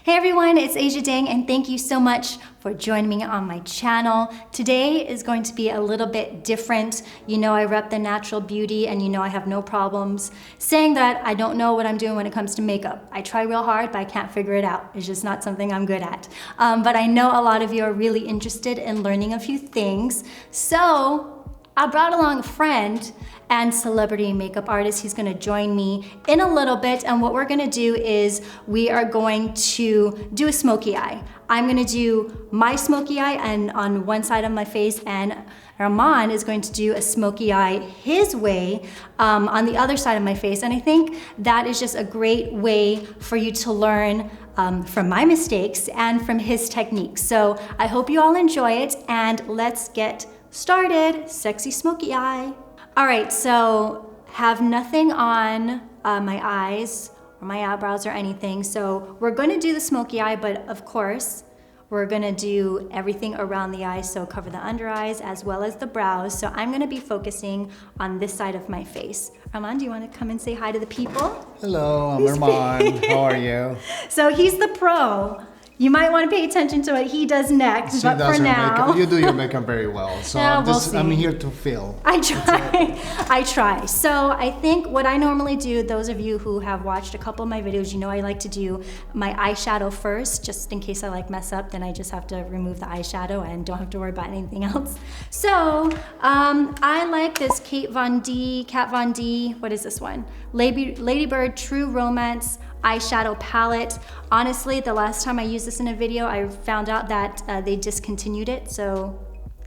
Hey everyone, it's Asia Dang and thank you so much for joining me on my channel. Today is going to be a little bit different. You know I rep the natural beauty and you know I have no problems saying that I don't know what I'm doing when it comes to makeup. I try real hard, but I can't figure it out. It's just not something I'm good at. But I know a lot of you are really interested in learning a few things. So I brought along a friend and celebrity makeup artist. He's gonna join me in a little bit, and what we're gonna do is we are going to do a smoky eye. I'm gonna do my smoky eye and on one side of my face, and Armahn is going to do a smoky eye his way on the other side of my face. And I think that is just a great way for you to learn from my mistakes and from his techniques. So I hope you all enjoy it, and let's get started. Sexy smoky eye. All right, so have nothing on my eyes or my eyebrows or anything. So we're gonna do the smoky eye, but of course, we're gonna do everything around the eyes, so cover the under eyes as well as the brows. So I'm gonna be focusing on this side of my face. Armahn, do you wanna come and say hi to the people? Hello, I'm Armahn. How are you? So he's the pro. You might want to pay attention to what he does next, but for now... You do your makeup very well, so yeah, I'm here to feel. I try. So I think what I normally do, those of you who have watched a couple of my videos, you know I like to do my eyeshadow first, just in case I mess up, then I just have to remove the eyeshadow and don't have to worry about anything else. So I like this Kat Von D, what is this one? LadyBird True Romance Eyeshadow Palette. Honestly, the last time I used this in a video, I found out that they discontinued it, so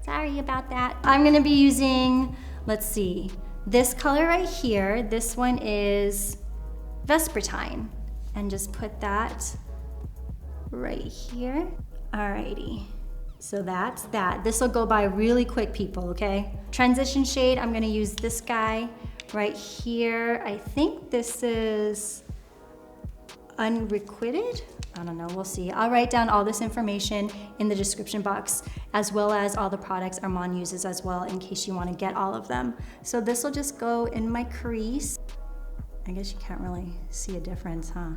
sorry about that. I'm gonna be using, let's see, this color right here. This one is Vespertine, and just put that right here. Alrighty, so that's that. This will go by really quick, people, okay? Transition shade, I'm gonna use this guy right here. I think this is Unrequited? I don't know, we'll see. I'll write down all this information in the description box, as well as all the products Armahn uses as well, in case you want to get all of them. So this will just go in my crease. I guess you can't really see a difference, huh?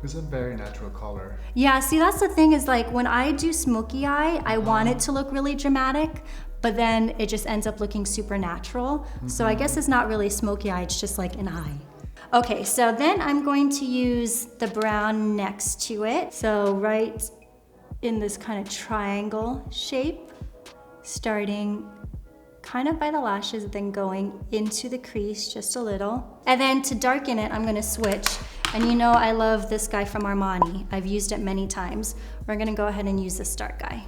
It's a very natural color. Yeah, see, that's the thing is, like, when I do smoky eye, I want it to look really dramatic, but then it just ends up looking super natural. So I guess it's not really smoky eye, it's just like an eye. Okay, so then I'm going to use the brown next to it. So right in this kind of triangle shape, starting kind of by the lashes, then going into the crease just a little. And then to darken it, I'm gonna switch. And you know I love this guy from Armani. I've used it many times. We're gonna go ahead and use this dark guy.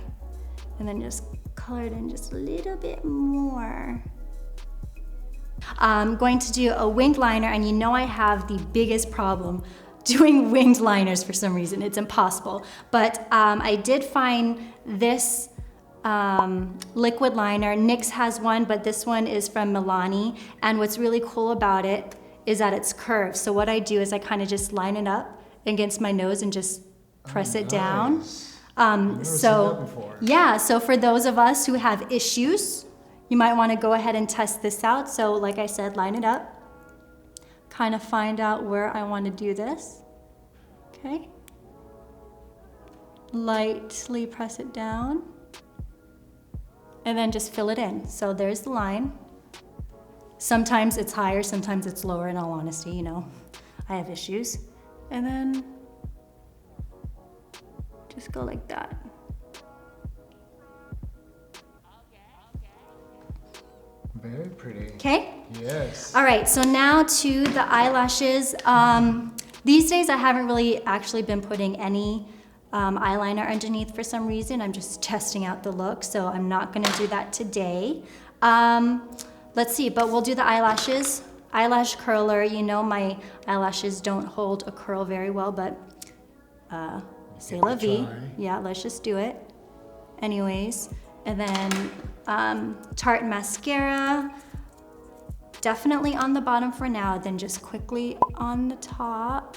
And then just color it in just a little bit more. I'm going to do a winged liner, and you know I have the biggest problem doing winged liners for some reason. It's impossible. But I did find this liquid liner. NYX has one, but this one is from Milani. And what's really cool about it is that it's curved. So what I do is I kind of just line it up against my nose and just press it down. I've never seen that before. Yeah, so for those of us who have issues, you might want to go ahead and test this out. So like I said, line it up, kind of find out where I want to do this, okay? Lightly press it down, and then just fill it in. So there's the line. Sometimes it's higher, sometimes it's lower, in all honesty, you know, I have issues. And then just go like that. Very pretty. Okay? Yes. All right, so now to the eyelashes. These days I haven't really actually been putting any eyeliner underneath for some reason. I'm just testing out the look, so I'm not gonna do that today. Let's see, but we'll do the eyelashes. Eyelash curler, you know my eyelashes don't hold a curl very well, but c'est la vie. Yeah, let's just do it. Anyways, and then Tarte mascara, definitely on the bottom for now, then just quickly on the top.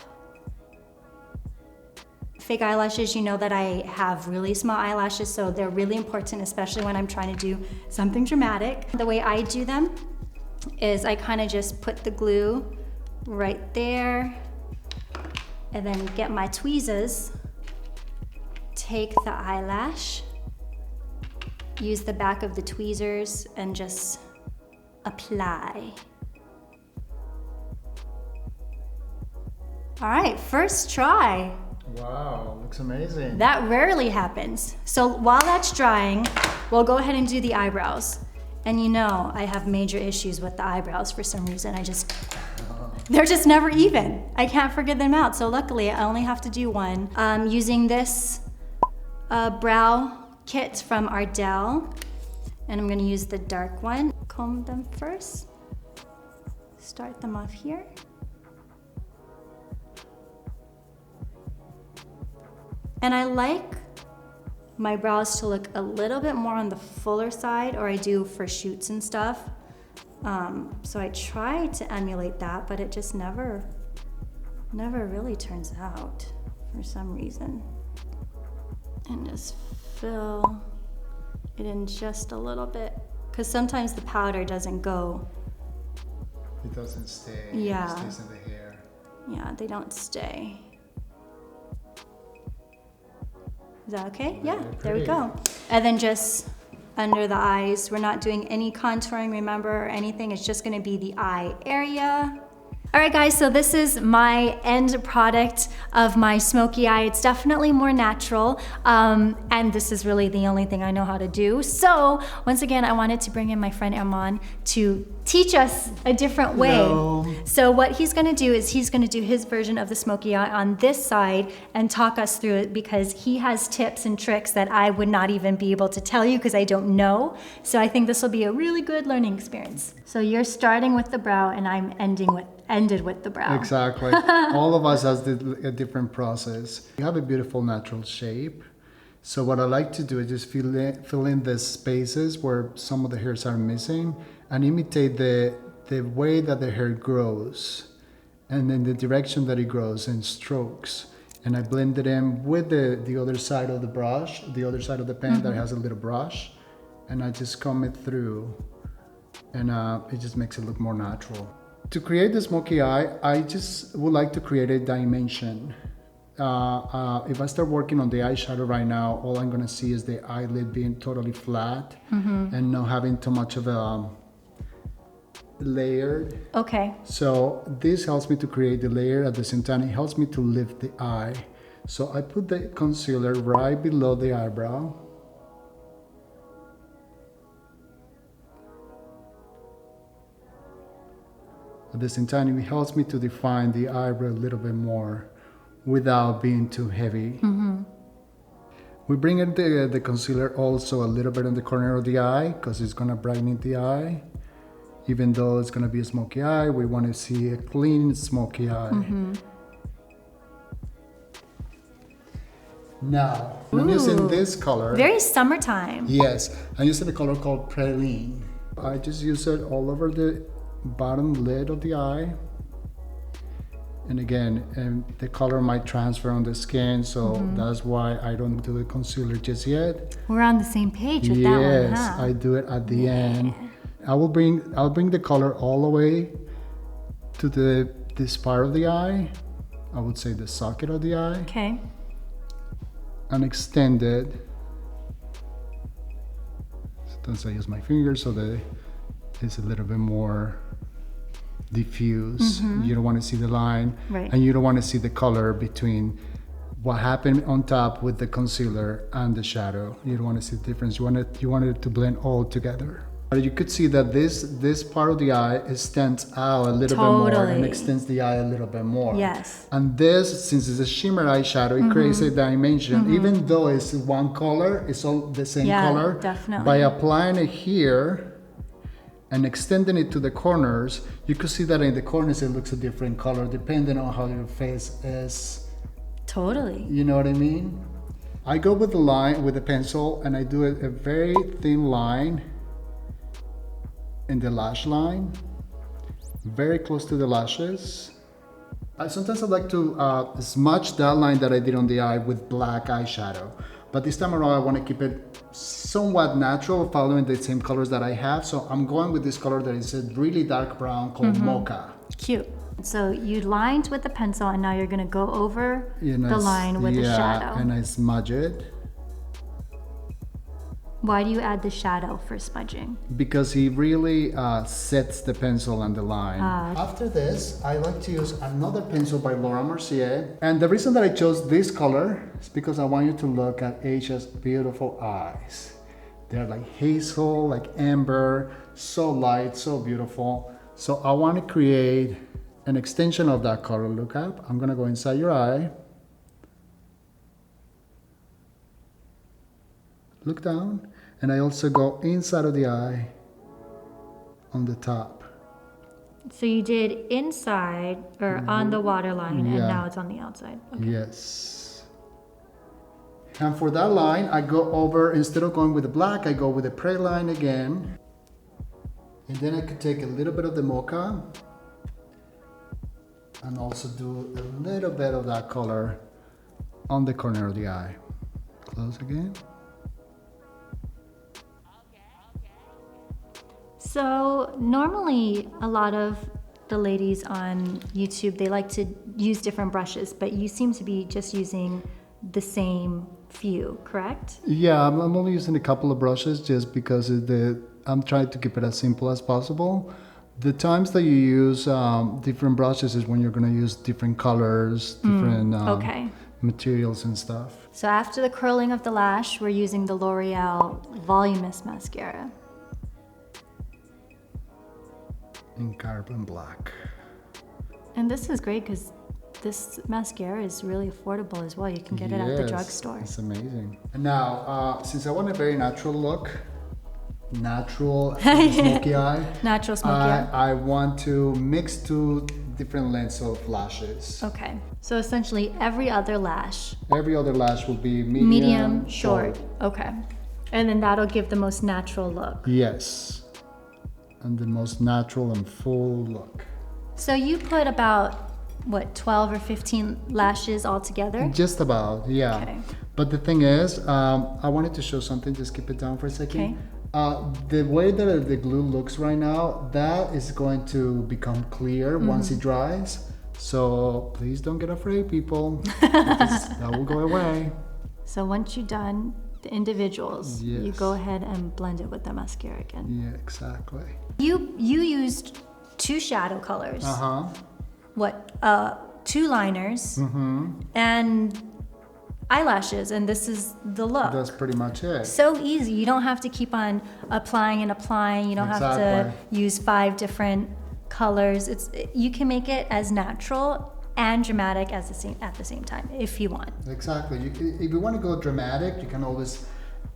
Fake eyelashes, you know that I have really small eyelashes, so they're really important, especially when I'm trying to do something dramatic. The way I do them is I kind of just put the glue right there and then get my tweezers take the eyelash, use the back of the tweezers, and just apply. All right, first try. Wow, looks amazing. That rarely happens. So while that's drying, we'll go ahead and do the eyebrows. And you know, I have major issues with the eyebrows for some reason. They're just never even. I can't figure them out. So luckily, I only have to do one. Using this brow kit from Ardell. And I'm gonna use the dark one. Comb them first. Start them off here. And I like my brows to look a little bit more on the fuller side, or I do for shoots and stuff. So I try to emulate that, but it just never really turns out for some reason. And just fill it in just a little bit, because sometimes the powder doesn't go. It doesn't stay. Yeah. It stays in the hair. Yeah, they don't stay. Is that okay? Very Yeah, there we pretty. go. And then just under the eyes, we're not doing any contouring, remember, or anything. It's just gonna be the eye area. All right, guys, so this is my end product of my smoky eye. It's definitely more natural, and this is really the only thing I know how to do. So once again, I wanted to bring in my friend Erman to teach us a different way. Hello. So what he's gonna do is he's gonna do his version of the smoky eye on this side and talk us through it, because he has tips and tricks that I would not even be able to tell you because I don't know. So I think this will be a really good learning experience. So you're starting with the brow and I'm ended with the brow. Exactly. All of us has a different process. You have a beautiful natural shape. So what I like to do is just fill in the spaces where some of the hairs are missing and imitate the way that the hair grows and in the direction that it grows in strokes. And I blend it in with the other side of the brush, the other side of the pen that has a little brush. And I just comb it through and it just makes it look more natural. To create the smoky eye, I just would like to create a dimension. If I start working on the eyeshadow right now, all I'm gonna see is the eyelid being totally flat and not having too much of a layered. Okay. So this helps me to create the layer. At the same time, it helps me to lift the eye. So I put the concealer right below the eyebrow. At the same time, it helps me to define the eyebrow a little bit more without being too heavy. We bring in the concealer also a little bit in the corner of the eye because it's gonna brighten the eye. Even though it's gonna be a smoky eye, we wanna see a clean smoky eye. Now, I'm using this color. Very summertime. Yes, I'm using a color called Praline. I just use it all over the bottom lid of the eye. And again, the color might transfer on the skin, so that's why I don't do the concealer just yet. We're on the same page with that one, Yes, huh? I do it at the end. I'll bring the color all the way to this part of the eye. I would say the socket of the eye. Okay. And extend it. Sometimes I use my fingers so that it's a little bit more diffuse. You don't want to see the line, Right. and you don't want to see the color between what happened on top with the concealer and the shadow. You don't want to see the difference. You want it to blend all together. You could see that this part of the eye stands out a little bit more and extends the eye a little bit more. Yes. And this, since it's a shimmer eyeshadow, it creates a dimension. Even though it's one color, it's all the same color. Definitely. By applying it here and extending it to the corners, you could see that in the corners it looks a different color depending on how your face is. Totally. You know what I mean? I go with the line, with the pencil, and I do a very thin line in the lash line, very close to the lashes. Sometimes I like to smudge that line that I did on the eye with black eyeshadow. But this time around, I want to keep it somewhat natural, following the same colors that I have. So I'm going with this color that is a really dark brown called Mocha. Cute. So you lined with the pencil and now you're gonna go over the line with the shadow. And I smudge it. Why do you add the shadow for smudging? Because he really sets the pencil and the line. After this, I like to use another pencil by Laura Mercier. And the reason that I chose this color is because I want you to look at Asia's beautiful eyes. They're like hazel, like amber, so light, so beautiful. So I want to create an extension of that color. Look up. I'm gonna go inside your eye. Look down, and I also go inside of the eye on the top. So you did inside or on the waterline, and now it's on the outside. Okay. Yes. And for that line, I go over, instead of going with the black, I go with the prey line again. And then I could take a little bit of the mocha and also do a little bit of that color on the corner of the eye. Close again. So normally a lot of the ladies on YouTube, they like to use different brushes, but you seem to be just using the same few, correct? Yeah, I'm only using a couple of brushes just because I'm trying to keep it as simple as possible. The times that you use different brushes is when you're going to use different colors, different materials and stuff. So after the curling of the lash, we're using the L'Oreal Voluminous Mascara. In carbon black. And this is great because this mascara is really affordable as well. You can get it at the drugstore. It's amazing. And now, since I want a very natural look, natural smoky eye. Natural smoky eye. I want to mix two different lengths of lashes. Okay. So essentially every other lash. Every other lash will be Medium, short. Okay. And then that'll give the most natural look. Yes. And the most natural and full look. So you put about, what, 12 or 15 lashes all together? Just about, yeah. Okay. But the thing is, I wanted to show something. Just keep it down for a second. Okay. The way that the glue looks right now, that is going to become clear once it dries. So please don't get afraid, people. That will go away. So once you're done, the individuals, you go ahead and blend it with the mascara again. Yeah, exactly. You used 2 shadow colors. What? 2 liners and eyelashes, and this is the look. That's pretty much it. So easy. You don't have to keep on applying and applying. You don't have to use 5 different colors. You can make it as natural and dramatic at the same time if you want. Exactly. If you want to go dramatic, you can always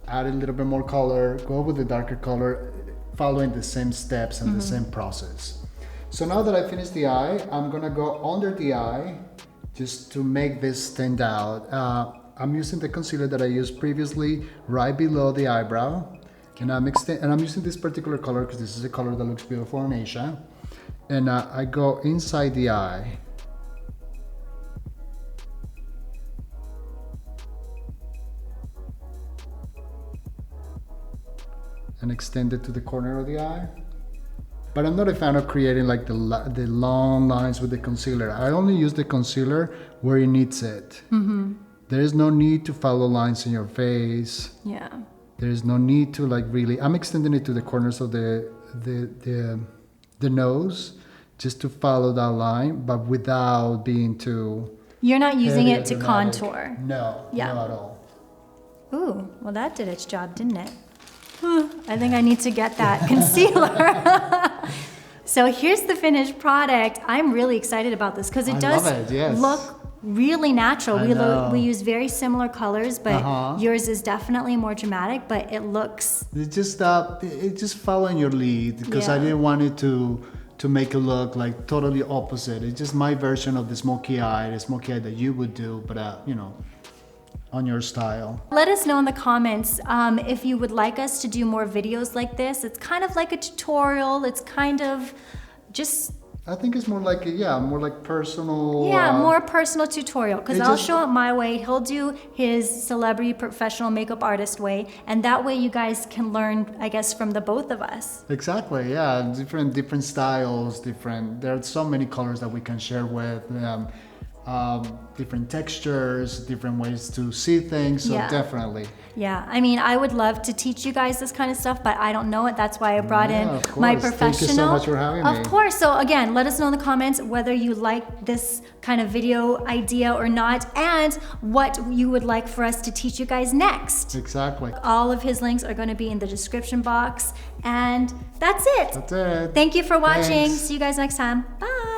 add a little bit more color, go with the darker color, following the same steps and the same process. So now that I finished the eye, I'm gonna go under the eye just to make this stand out. I'm using the concealer that I used previously right below the eyebrow, and I'm using this particular color because this is a color that looks beautiful on Asia. And I go inside the eye. And extend it to the corner of the eye. But I'm not a fan of creating like the long lines with the concealer. I only use the concealer where it needs it. There is no need to follow lines in your face. Yeah. There is no need to like really. I'm extending it to the corners of the nose, just to follow that line, but without being too. You're not using heavy it to dramatic. contour. No, Yeah. not at all. Ooh, well that did its job, didn't it? I think I need to get that concealer. So here's the finished product. I'm really excited about this because it does look really natural. We use very similar colors, but yours is definitely more dramatic, but it looks... It's just following your lead because I didn't want it to make it look like totally opposite. It's just my version of the smoky eye that you would do, but you know, on your style. Let us know in the comments if you would like us to do more videos like this. It's kind of like a tutorial. It's kind of just... I think it's more like personal. Yeah, more personal tutorial because I'll show it my way. He'll do his celebrity professional makeup artist way, and that way you guys can learn, I guess, from the both of us. Exactly. Yeah, different styles, different. There are so many colors that we can share with. different textures, different ways to see things. So Yeah. definitely. Yeah, I mean, I would love to teach you guys this kind of stuff, but I don't know it. That's why I brought Yeah, in of my course. professional. Thank you so much for having me. Of course. So again, let us know in the comments whether you like this kind of video idea or not, and what you would like for us to teach you guys next. Exactly. All of his links are going to be in the description box, and that's it. That's it. Thank you for watching. Thanks. See you guys next time. Bye.